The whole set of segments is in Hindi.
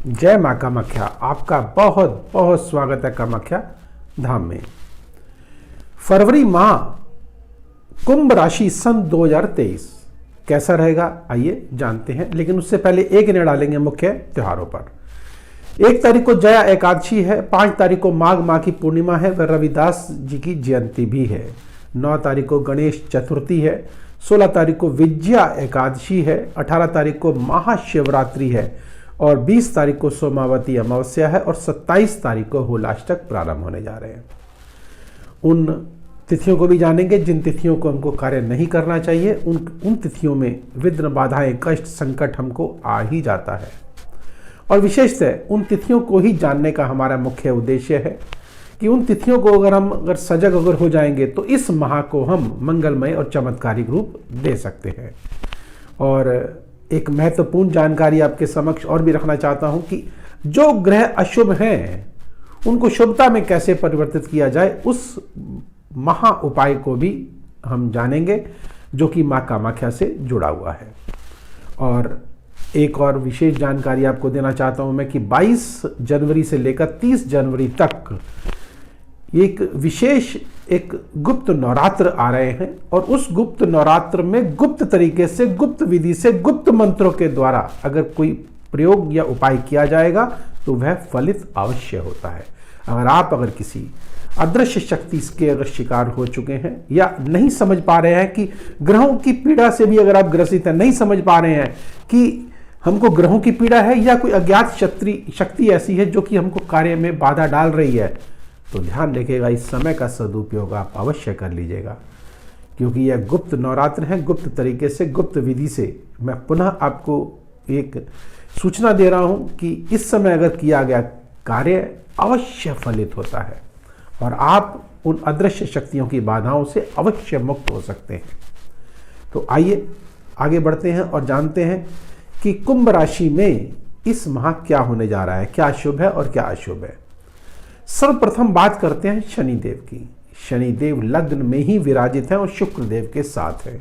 जय माँ कामाख्या। आपका बहुत बहुत स्वागत है कामाख्या धाम में। फरवरी माह कुंभ राशि सन 2023 कैसा रहेगा आइए जानते हैं, लेकिन उससे पहले एक नजर डालेंगे मुख्य त्योहारों पर। 1 तारीख को जया एकादशी है, 5 तारीख को माघ माह की पूर्णिमा है व रविदास जी की जयंती भी है। 9 तारीख को गणेश चतुर्थी है, 16 तारीख को विजया एकादशी है, 18 तारीख को महाशिवरात्रि है और 20 तारीख को सोमावती अमावस्या है और 27 तारीख को होलाष्टक प्रारंभ होने जा रहे हैं। उन तिथियों को भी जानेंगे जिन तिथियों को हमको कार्य नहीं करना चाहिए। उन तिथियों में विघ्न बाधाएं कष्ट संकट हमको आ ही जाता है और विशेषतः उन तिथियों को ही जानने का हमारा मुख्य उद्देश्य है कि उन तिथियों को अगर सजग हो जाएंगे तो इस माह को हम मंगलमय और चमत्कारिक रूप दे सकते हैं। और एक महत्वपूर्ण जानकारी आपके समक्ष और भी रखना चाहता हूं कि जो ग्रह अशुभ हैं उनको शुभता में कैसे परिवर्तित किया जाए, उस महा उपाय को भी हम जानेंगे जो कि माँ कामाख्या से जुड़ा हुआ है। और एक और विशेष जानकारी आपको देना चाहता हूं मैं कि 22 जनवरी से लेकर 30 जनवरी तक एक गुप्त नवरात्र आ रहे हैं और उस गुप्त नवरात्र में गुप्त तरीके से, गुप्त विधि से, गुप्त मंत्रों के द्वारा अगर कोई प्रयोग या उपाय किया जाएगा तो वह फलित अवश्य होता है। अगर किसी अदृश्य शक्ति के अगर शिकार हो चुके हैं या नहीं समझ पा रहे हैं कि ग्रहों की पीड़ा से भी अगर आप ग्रसित हैं, नहीं समझ पा रहे हैं कि हमको ग्रहों की पीड़ा है या कोई अज्ञात शक्ति ऐसी है जो कि हमको कार्य में बाधा डाल रही है, तो ध्यान रखिएगा, इस समय का सदुपयोग आप अवश्य कर लीजिएगा, क्योंकि यह गुप्त नवरात्र है। गुप्त तरीके से, गुप्त विधि से मैं पुनः आपको एक सूचना दे रहा हूं कि इस समय अगर किया गया कार्य अवश्य फलित होता है और आप उन अदृश्य शक्तियों की बाधाओं से अवश्य मुक्त हो सकते हैं। तो आइए आगे बढ़ते हैं और जानते हैं कि कुंभ राशि में इस माह क्या होने जा रहा है, क्या शुभ है और क्या अशुभ है। सर्वप्रथम बात करते हैं शनिदेव की। शनिदेव लग्न में ही विराजित हैं और शुक्रदेव के साथ है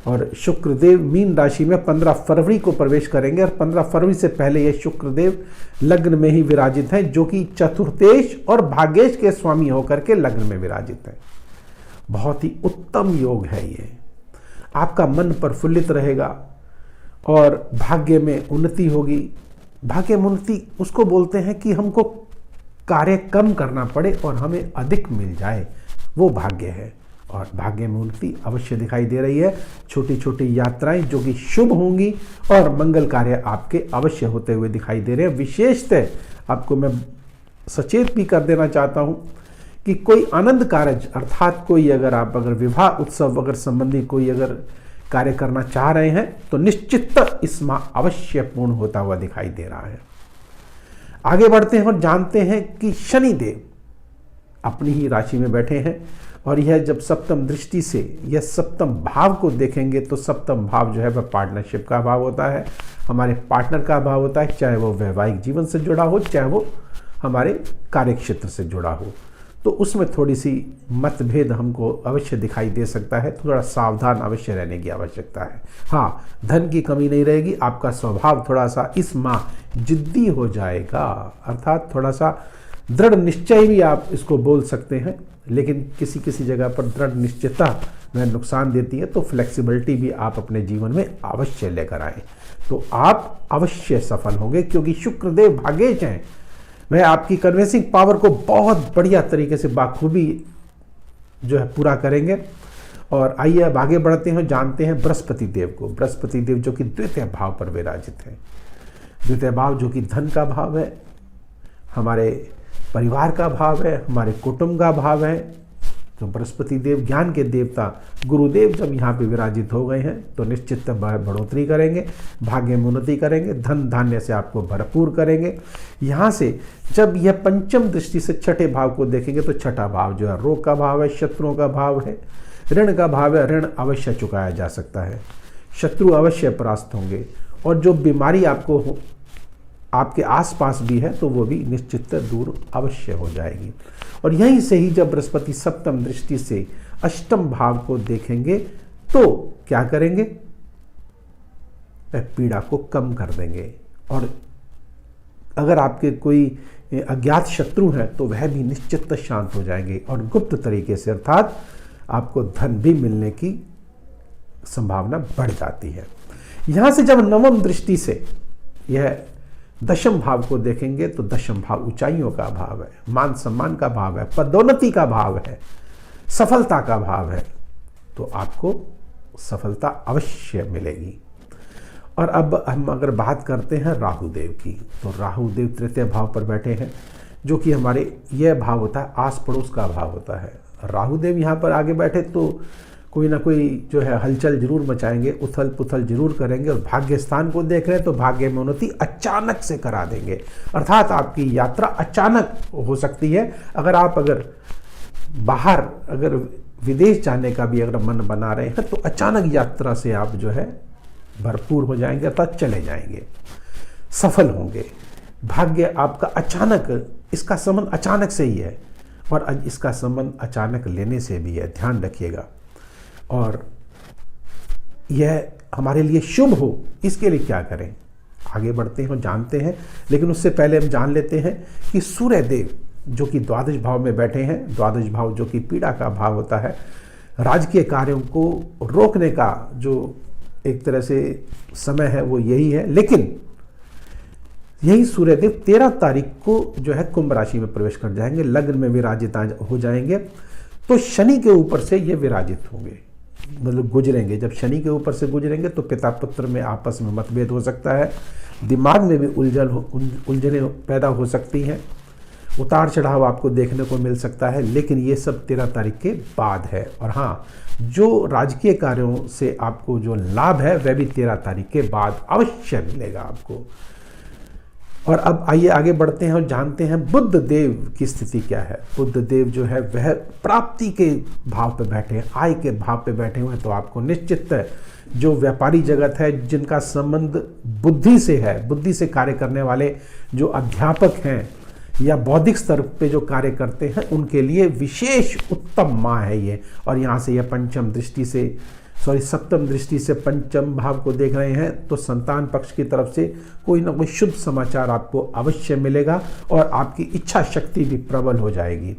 और शुक्रदेव मीन राशि में 15 फरवरी को प्रवेश करेंगे और 15 फरवरी से पहले ये शुक्रदेव लग्न में ही विराजित हैं, जो कि चतुर्थेश और भाग्येश के स्वामी होकर के लग्न में विराजित हैं। बहुत ही उत्तम योग है ये। आपका मन प्रफुल्लित रहेगा और भाग्य में उन्नति होगी। भाग्य में उन्नति उसको बोलते हैं कि हमको कार्य कम करना पड़े और हमें अधिक मिल जाए, वो भाग्य है। और भाग्य में उन्नति अवश्य दिखाई दे रही है। छोटी छोटी यात्राएं जो कि शुभ होंगी और मंगल कार्य आपके अवश्य होते हुए दिखाई दे रहे हैं। विशेषतः आपको मैं सचेत भी कर देना चाहता हूं कि कोई आनंद कार्य अर्थात अगर विवाह उत्सव अगर संबंधी कोई अगर कार्य करना चाह रहे हैं तो निश्चित इस माह अवश्य पूर्ण होता हुआ दिखाई दे रहा है। आगे बढ़ते हैं और जानते हैं कि शनिदेव अपनी ही राशि में बैठे हैं और यह जब सप्तम दृष्टि से यह सप्तम भाव को देखेंगे तो सप्तम भाव जो है वह पार्टनरशिप का भाव होता है, हमारे पार्टनर का भाव होता है, चाहे वो वैवाहिक जीवन से जुड़ा हो, चाहे वो हमारे कार्यक्षेत्र से जुड़ा हो। तो उसमें थोड़ी सी मतभेद हमको अवश्य दिखाई दे सकता है, थोड़ा सावधान अवश्य रहने की आवश्यकता है। हाँ, धन की कमी नहीं रहेगी। आपका स्वभाव थोड़ा सा इस माह जिद्दी हो जाएगा, अर्थात थोड़ा सा दृढ़ निश्चय भी आप इसको बोल सकते हैं, लेकिन किसी किसी जगह पर दृढ़ निश्चयता वह नुकसान देती है। तो फ्लेक्सिबिलिटी भी आप अपने जीवन में अवश्य लेकर आए तो आप अवश्य सफल होंगे, क्योंकि शुक्रदेव भाग्येश हैं। वह आपकी कन्विंसिंग पावर को बहुत बढ़िया तरीके से बाखूबी जो है पूरा करेंगे। और आइए अब आगे बढ़ते हैं, जानते हैं बृहस्पति देव को। बृहस्पति देव जो कि द्वितीय भाव पर विराजित हैं। द्वितीय भाव जो कि धन का भाव है, हमारे परिवार का भाव है, हमारे कुटुंब का भाव है। तो बृहस्पति देव ज्ञान के देवता गुरुदेव जब यहाँ पे विराजित हो गए हैं तो निश्चित बढ़ोतरी करेंगे, भाग्य में उन्नति करेंगे, धन धान्य से आपको भरपूर करेंगे। यहाँ से जब यह पंचम दृष्टि से छठे भाव को देखेंगे तो छठा भाव जो है रोग का भाव है, शत्रुओं का भाव है, ऋण का भाव है। ऋण अवश्य चुकाया जा सकता है, शत्रु अवश्य परास्त होंगे और जो बीमारी आपके आसपास भी है तो वो भी निश्चित दूर अवश्य हो जाएगी। और यहीं से ही जब बृहस्पति सप्तम दृष्टि से अष्टम भाव को देखेंगे तो क्या करेंगे, पीड़ा को कम कर देंगे और अगर आपके कोई अज्ञात शत्रु हैं तो वह भी निश्चित शांत हो जाएंगे और गुप्त तरीके से अर्थात आपको धन भी मिलने की संभावना बढ़ जाती है। यहां से जब नवम दृष्टि से यह दशम भाव को देखेंगे तो दशम भाव ऊंचाइयों का भाव है, मान सम्मान का भाव है, पदोन्नति का भाव है, सफलता का भाव है, तो आपको सफलता अवश्य मिलेगी। और अब हम अगर बात करते हैं राहुदेव की, तो राहुदेव तृतीय भाव पर बैठे हैं, जो कि हमारे यह भाव होता है आस पड़ोस का भाव होता है। राहुदेव यहाँ पर आगे बैठे तो कोई ना कोई जो है हलचल जरूर मचाएंगे, उथल पुथल जरूर करेंगे, और भाग्य स्थान को देख रहे हैं तो भाग्य में उन्नति अचानक से करा देंगे, अर्थात आपकी यात्रा अचानक हो सकती है। अगर बाहर अगर विदेश जाने का भी अगर मन बना रहे हैं तो अचानक यात्रा से आप जो है भरपूर हो जाएंगे, अर्थात चले जाएंगे, सफल होंगे। भाग्य आपका अचानक, इसका संबंध अचानक से ही है और इसका संबंध अचानक लेने से भी है, ध्यान रखिएगा। और यह हमारे लिए शुभ हो इसके लिए क्या करें, आगे बढ़ते हैं और जानते हैं। लेकिन उससे पहले हम जान लेते हैं कि सूर्य देव जो कि द्वादश भाव में बैठे हैं, द्वादश भाव जो कि पीड़ा का भाव होता है, राजकीय कार्यों को रोकने का जो एक तरह से समय है वो यही है। लेकिन यही सूर्यदेव 13 तारीख को जो है कुंभ राशि में प्रवेश कर जाएंगे, लग्न में विराजित हो जाएंगे। तो शनि के ऊपर से ये विराजित होंगे, मतलब गुजरेंगे। जब शनि के ऊपर से गुजरेंगे तो पिता पुत्र में आपस में मतभेद हो सकता है, दिमाग में भी उलझने पैदा हो सकती हैं, उतार चढ़ाव आपको देखने को मिल सकता है। लेकिन ये सब 13 तारीख के बाद है। और हाँ, जो राजकीय कार्यों से आपको जो लाभ है वह भी 13 तारीख के बाद अवश्य मिलेगा आपको। और अब आइए आगे बढ़ते हैं और जानते हैं बुध देव की स्थिति क्या है। बुध देव जो है वह प्राप्ति के भाव पे बैठे हैं, आय के भाव पे बैठे हुए हैं। तो आपको निश्चित जो व्यापारी जगत है, जिनका संबंध बुद्धि से है, बुद्धि से कार्य करने वाले जो अध्यापक हैं या बौद्धिक स्तर पे जो कार्य करते हैं, उनके लिए विशेष उत्तम माह है ये। और यहाँ से यह सप्तम दृष्टि से पंचम भाव को देख रहे हैं, तो संतान पक्ष की तरफ से कोई ना कोई शुभ समाचार आपको अवश्य मिलेगा और आपकी इच्छा शक्ति भी प्रबल हो जाएगी।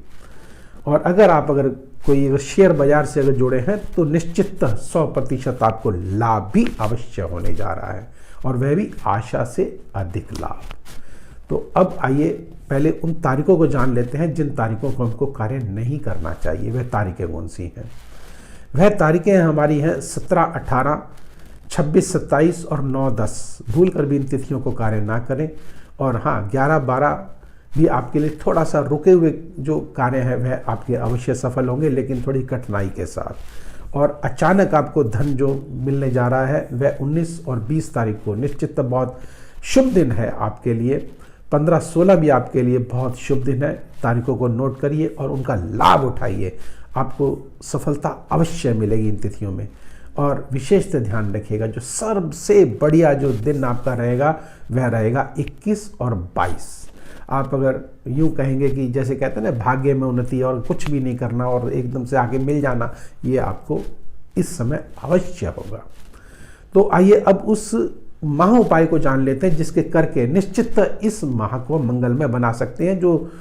और अगर कोई शेयर बाजार से अगर जुड़े हैं तो निश्चित 100% आपको लाभ भी अवश्य होने जा रहा है, और वह भी आशा से अधिक लाभ। तो अब आइए पहले उन तारीखों को जान लेते हैं जिन तारीखों को हमको कार्य नहीं करना चाहिए। वह तारीखें कौन सी हैं? वह तारीखें हमारी हैं 17, 18, 26, 27 और 9, 10। भूल कर भी इन तिथियों को कार्य ना करें। और हाँ, 11, 12 भी आपके लिए थोड़ा सा रुके हुए जो कार्य है वह आपके अवश्य सफल होंगे, लेकिन थोड़ी कठिनाई के साथ। और अचानक आपको धन जो मिलने जा रहा है वह 19 और 20 तारीख को निश्चित बहुत शुभ दिन है आपके लिए। 15, 16 भी आपके लिए बहुत शुभ दिन है। तारीखों को नोट करिए और उनका लाभ उठाइए, आपको सफलता अवश्य मिलेगी इन तिथियों में। और विशेष से ध्यान रखिएगा, जो सबसे बढ़िया जो दिन आपका रहेगा वह रहेगा 21 और 22। आप अगर यूँ कहेंगे कि जैसे कहते हैं ना भाग्य में उन्नति और कुछ भी नहीं करना और एकदम से आगे मिल जाना, ये आपको इस समय अवश्य होगा। तो आइए अब उस महा उपाय को जान लेते हैं जिसके करके निश्चित इस माह को मंगलमय बना सकते हैं। जो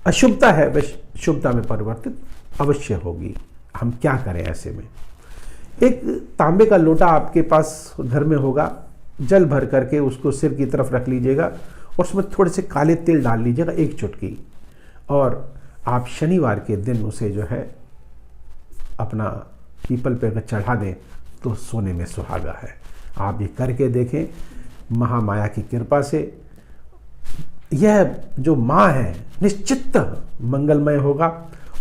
अशुभता है वह शुभता में परिवर्तित अवश्य होगी। हम क्या करें ऐसे में? एक तांबे का लोटा आपके पास घर में होगा, जल भर करके उसको सिर की तरफ रख लीजिएगा और उसमें थोड़े से काले तिल डाल लीजिएगा, 1 चुटकी। और आप शनिवार के दिन उसे जो है अपना पीपल पे अगर चढ़ा दें तो सोने में सुहागा है। आप ये करके देखें, महामाया की कृपा से यह जो माह है निश्चित मंगलमय होगा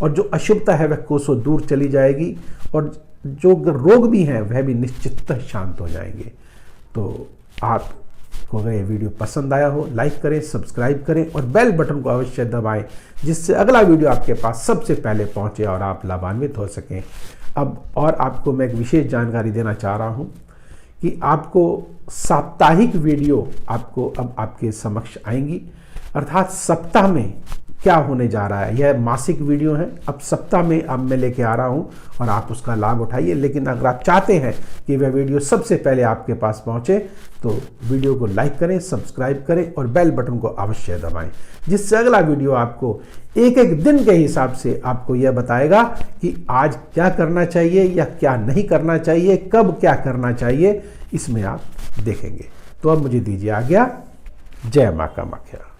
और जो अशुभता है वह कोसों दूर चली जाएगी और जो रोग भी हैं वह भी निश्चित शांत हो जाएंगे। तो आपको अगर ये वीडियो पसंद आया हो, लाइक करें, सब्सक्राइब करें और बेल बटन को अवश्य दबाएं, जिससे अगला वीडियो आपके पास सबसे पहले पहुंचे और आप लाभान्वित हो सकें। अब और आपको मैं एक विशेष जानकारी देना चाह रहा हूं कि आपको साप्ताहिक वीडियो आपको अब आपके समक्ष आएंगी, अर्थात सप्ताह में क्या होने जा रहा है। यह मासिक वीडियो है, अब सप्ताह में अब मैं लेके आ रहा हूँ और आप उसका लाभ उठाइए। लेकिन अगर आप चाहते हैं कि वह वीडियो सबसे पहले आपके पास पहुँचे तो वीडियो को लाइक करें, सब्सक्राइब करें और बेल बटन को अवश्य दबाएं, जिससे अगला वीडियो आपको एक एक दिन के हिसाब से आपको यह बताएगा कि आज क्या करना चाहिए या क्या नहीं करना चाहिए, कब क्या करना चाहिए, इसमें आप देखेंगे। तो अब मुझे दीजिए आज्ञा। जय मां कामाख्या।